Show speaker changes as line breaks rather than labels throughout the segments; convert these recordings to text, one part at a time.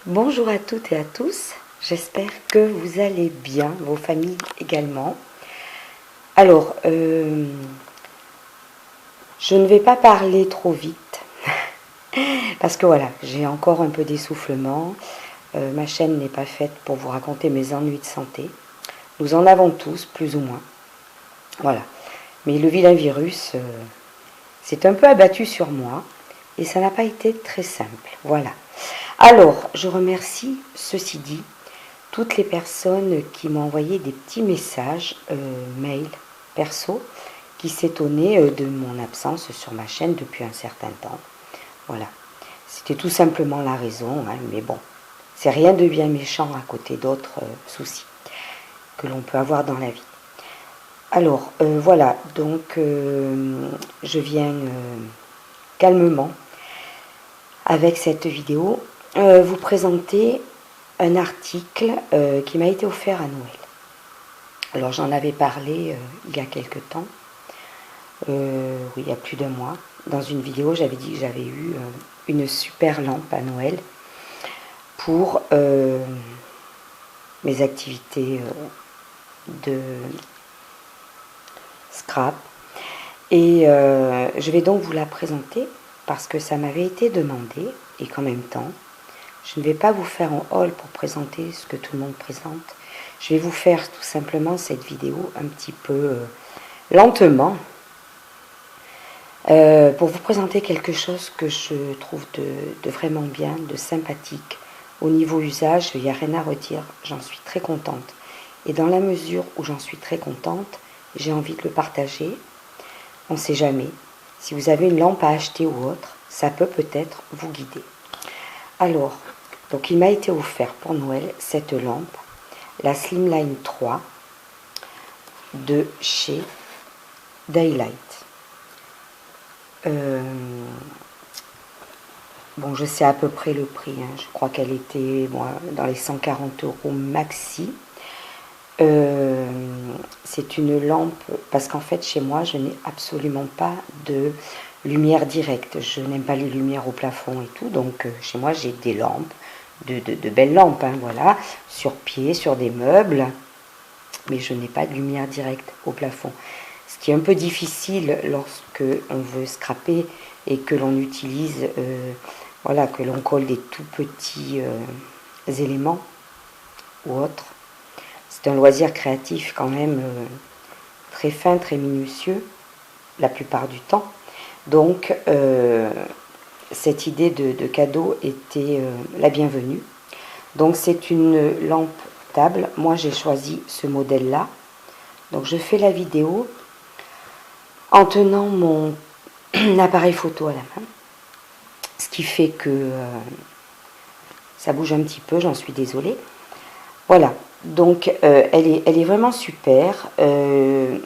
Bonjour à toutes et à tous, j'espère que vous allez bien, vos familles également. Alors, je ne vais pas parler trop vite, parce que voilà, j'ai encore un peu d'essoufflement. Ma chaîne n'est pas faite pour vous raconter mes ennuis de santé. Nous en avons tous, plus ou moins. Voilà. Mais le vilain virus s'est un peu abattu sur moi, et ça n'a pas été très simple. Voilà. Alors, je remercie, ceci dit, toutes les personnes qui m'ont envoyé des petits messages, mail, perso, qui s'étonnaient de mon absence sur ma chaîne depuis un certain temps. Voilà. C'était tout simplement la raison, hein, mais bon, c'est rien de bien méchant à côté d'autres soucis que l'on peut avoir dans la vie. Alors, voilà, donc je viens calmement, avec cette vidéo, vous présenter un article qui m'a été offert à Noël. Alors j'en avais parlé il y a quelque temps, oui, il y a plus d'un mois. Dans une vidéo, j'avais dit que j'avais eu une super lampe à Noël pour mes activités de scrap. Et je vais donc vous la présenter parce que ça m'avait été demandé et qu'en même temps, je ne vais pas vous faire en haul pour présenter ce que tout le monde présente. Je vais vous faire tout simplement cette vidéo un petit peu lentement pour vous présenter quelque chose que je trouve de vraiment bien, de sympathique. Au niveau usage, il n'y a rien à redire, j'en suis très contente. Et dans la mesure où j'en suis très contente, j'ai envie de le partager. On ne sait jamais. Si vous avez une lampe à acheter ou autre, ça peut peut-être vous guider. Alors, donc il m'a été offert pour Noël cette lampe, la Slimline 3 de chez Daylight. Bon, je sais à peu près le prix, hein. Je crois qu'elle était dans les 140 € maxi. C'est une lampe, parce qu'en fait chez moi je n'ai absolument pas de lumière directe, je n'aime pas les lumières au plafond et tout, donc chez moi j'ai des lampes, de belles lampes, hein, voilà, sur pied, sur des meubles, mais je n'ai pas de lumière directe au plafond. Ce qui est un peu difficile lorsque on veut scraper et que l'on utilise, voilà, que l'on colle des tout petits éléments ou autres. C'est un loisir créatif quand même très fin, très minutieux, la plupart du temps. Donc, cette idée de cadeau était la bienvenue. Donc, c'est une lampe table. Moi, j'ai choisi ce modèle-là. Donc, je fais la vidéo en tenant mon appareil photo à la main. Ce qui fait que ça bouge un petit peu, j'en suis désolée. Voilà. Donc, elle est vraiment super. Ben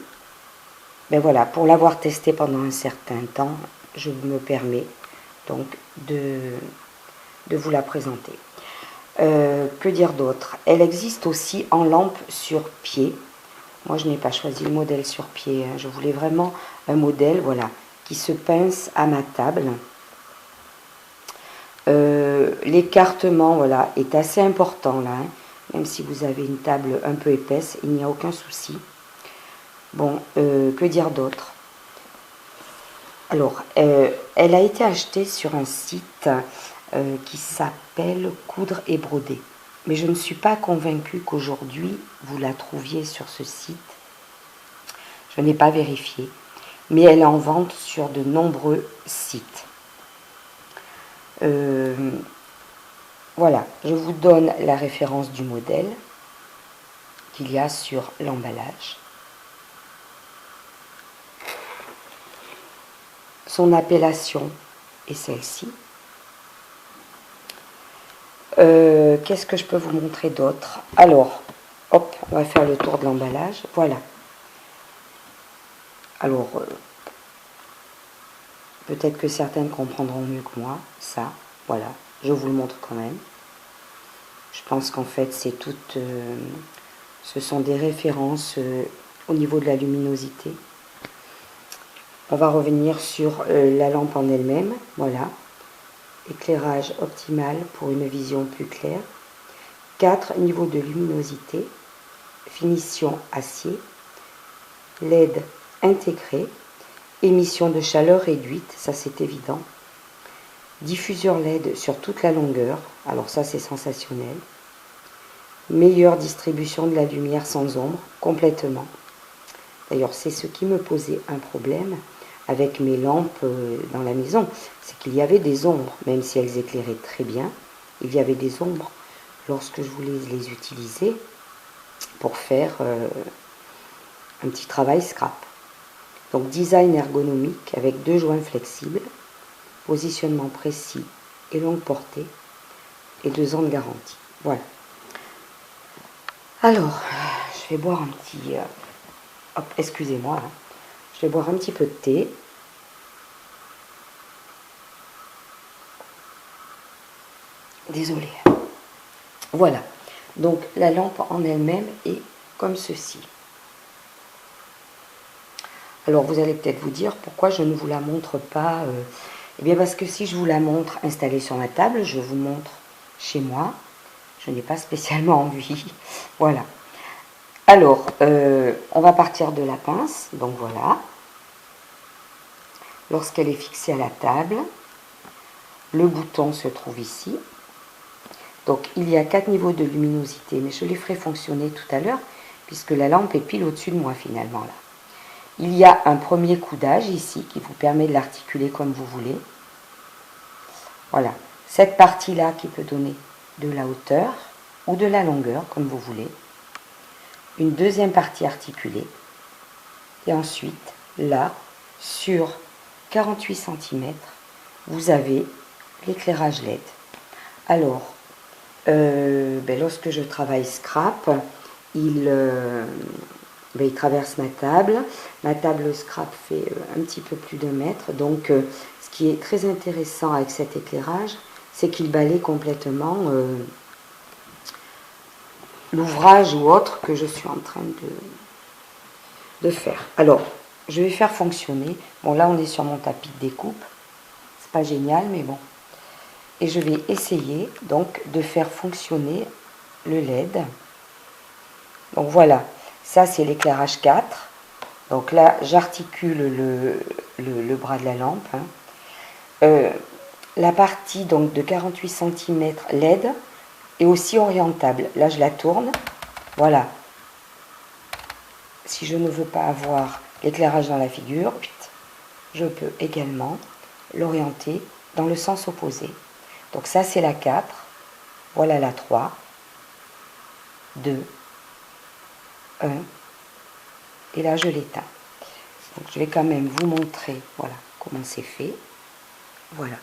voilà, pour l'avoir testée pendant un certain temps, je me permets donc de vous la présenter. Que dire d'autre? Elle existe aussi en lampe sur pied. Moi, je n'ai pas choisi le modèle sur pied, hein. Je voulais vraiment un modèle, voilà, qui se pince à ma table. L'écartement, voilà, est assez important là, hein. Même si vous avez une table un peu épaisse, il n'y a aucun souci. Bon, que dire d'autre? Alors, elle a été achetée sur un site qui s'appelle Coudre et Broder. Mais je ne suis pas convaincue qu'aujourd'hui, vous la trouviez sur ce site. Je n'ai pas vérifié. Mais elle est en vente sur de nombreux sites. Voilà, je vous donne la référence du modèle qu'il y a sur l'emballage. Son appellation est celle-ci. Qu'est-ce que je peux vous montrer d'autre? Alors, hop, on va faire le tour de l'emballage. Voilà. Alors, peut-être que certaines comprendront mieux que moi. Ça, voilà. Je vous le montre quand même. Je pense qu'en fait, c'est toutes... ce sont des références au niveau de la luminosité. On va revenir sur la lampe en elle-même. Voilà. éclairage optimal pour une vision plus claire. 4 niveaux de luminosité, finition acier, LED intégré, émission de chaleur réduite, ça c'est évident, diffuseur LED sur toute la longueur, alors ça c'est sensationnel, meilleure distribution de la lumière sans ombre, complètement. D'ailleurs c'est ce qui me posait un problème avec mes lampes dans la maison, c'est qu'il y avait des ombres, même si elles éclairaient très bien, il y avait des ombres lorsque je voulais les utiliser pour faire un petit travail scrap. Donc design ergonomique avec 2 joints flexibles, positionnement précis et longue portée et 2 ans de garantie. Voilà. Alors, je vais boire un petit... hop, excusez-moi, hein. Je vais boire un petit peu de thé. Désolée. Voilà. Donc la lampe en elle-même est comme ceci. Alors vous allez peut-être vous dire pourquoi je ne vous la montre pas. Eh bien parce que si je vous la montre installée sur ma table, je vous montre chez moi. Je n'ai pas spécialement envie. Voilà. Alors, on va partir de la pince. Donc voilà. Lorsqu'elle est fixée à la table, le bouton se trouve ici. Donc il y a 4 niveaux de luminosité, mais je les ferai fonctionner tout à l'heure, puisque la lampe est pile au-dessus de moi finalement là. Il y a un premier coudage ici qui vous permet de l'articuler comme vous voulez. Voilà, cette partie-là qui peut donner de la hauteur ou de la longueur comme vous voulez. Une deuxième partie articulée. Et ensuite, là, sur 48 cm, vous avez l'éclairage LED. Alors, lorsque je travaille scrap, il traverse ma table. Ma table scrap fait un petit peu plus de mètre. Donc, ce qui est très intéressant avec cet éclairage, c'est qu'il balaye complètement l'ouvrage ou autre que je suis en train de faire. Alors, je vais faire fonctionner. Bon, là, on est sur mon tapis de découpe. C'est pas génial, mais bon. Et je vais essayer donc de faire fonctionner le LED. Donc voilà, ça c'est l'éclairage 4. Donc là, j'articule le bras de la lampe. Hein. La partie donc de 48 cm LED est aussi orientable. Là, je la tourne. Voilà. Si je ne veux pas avoir l'éclairage dans la figure, je peux également l'orienter dans le sens opposé. Donc ça c'est la 4, voilà la 3, 2, 1, et là je l'éteins. Donc je vais quand même vous montrer voilà, comment c'est fait. Voilà.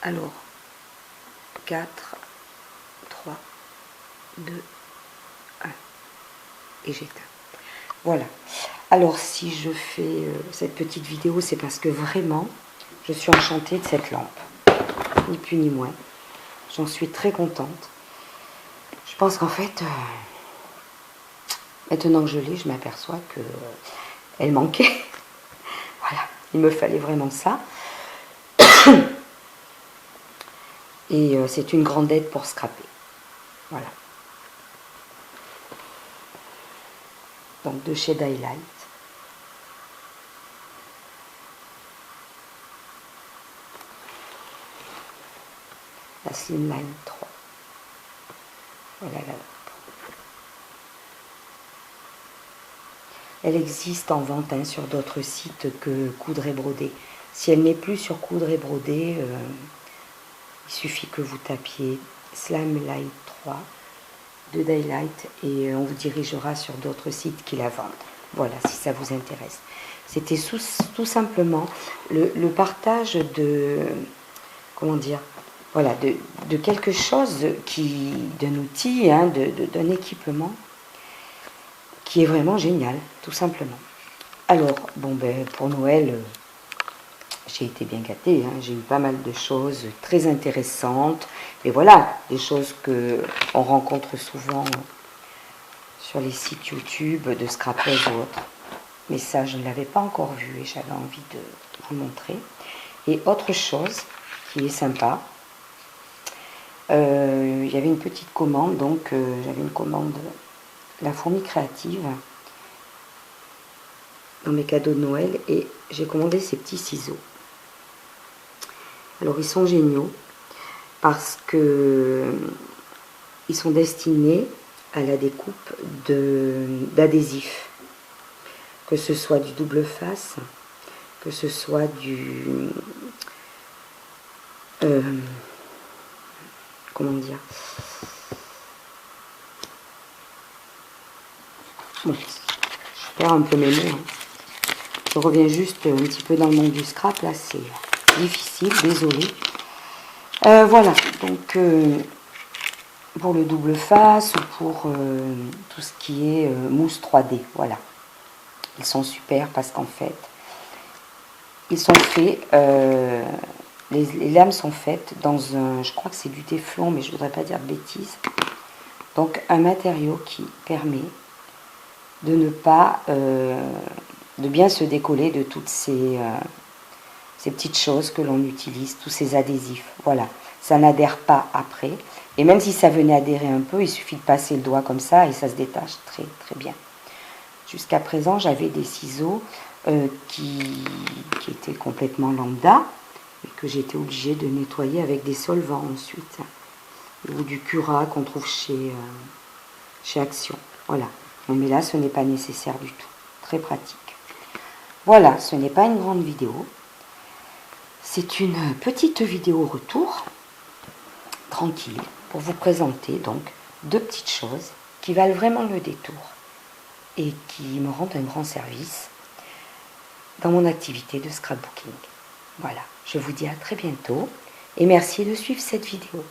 Alors, 4, 3, 2, 1, et j'éteins. Voilà. Alors si je fais cette petite vidéo, c'est parce que vraiment, je suis enchantée de cette lampe. Ni plus ni moins. J'en suis très contente. Je pense qu'en fait, maintenant que je l'ai, je m'aperçois que elle manquait. Voilà, il me fallait vraiment ça. Et c'est une grande aide pour scraper. Voilà. Donc de chez Daylight. La Slimline 3. Voilà la lampe. Elle existe en vente hein, sur d'autres sites que Coudre et Broder. Si elle n'est plus sur Coudre et Broder, il suffit que vous tapiez Slimline 3 de Daylight et on vous dirigera sur d'autres sites qui la vendent. Voilà, si ça vous intéresse. C'était tout simplement le partage de, comment dire, voilà, de quelque chose d'un outil, hein, d'un équipement qui est vraiment génial, tout simplement. Alors, bon ben, pour Noël, j'ai été bien gâtée, hein, j'ai eu pas mal de choses très intéressantes, et voilà, des choses qu'on rencontre souvent sur les sites YouTube de scrapeuses ou autres. mais ça je ne l'avais pas encore vu et j'avais envie de vous montrer. Et autre chose qui est sympa, il y avait une petite commande, donc j'avais une commande La Fourmi Créative dans mes cadeaux de Noël et j'ai commandé ces petits ciseaux. Alors ils sont géniaux parce que ils sont destinés à la découpe d'adhésifs, que ce soit du double face, que ce soit du comment dire, bon, je perds un peu mes mots, hein. Je reviens juste un petit peu dans le monde du scrap, là c'est difficile, désolé. Voilà, donc pour le double face ou pour tout ce qui est mousse 3D, voilà. Ils sont super parce qu'en fait, ils sont faits, les lames sont faites dans un, je crois que c'est du téflon, mais je ne voudrais pas dire de bêtises. Donc un matériau qui permet de ne pas, de bien se décoller de toutes ces petites choses que l'on utilise, tous ces adhésifs. Voilà, ça n'adhère pas après. Et même si ça venait adhérer un peu, il suffit de passer le doigt comme ça et ça se détache très très bien. Jusqu'à présent, j'avais des ciseaux qui étaient complètement lambda et que j'étais obligée de nettoyer avec des solvants ensuite. Ou du Cura qu'on trouve chez Action. Voilà. Mais là, ce n'est pas nécessaire du tout. Très pratique. Voilà, ce n'est pas une grande vidéo. C'est une petite vidéo retour, tranquille, pour vous présenter donc deux petites choses qui valent vraiment le détour et qui me rendent un grand service dans mon activité de scrapbooking. Voilà, je vous dis à très bientôt et merci de suivre cette vidéo.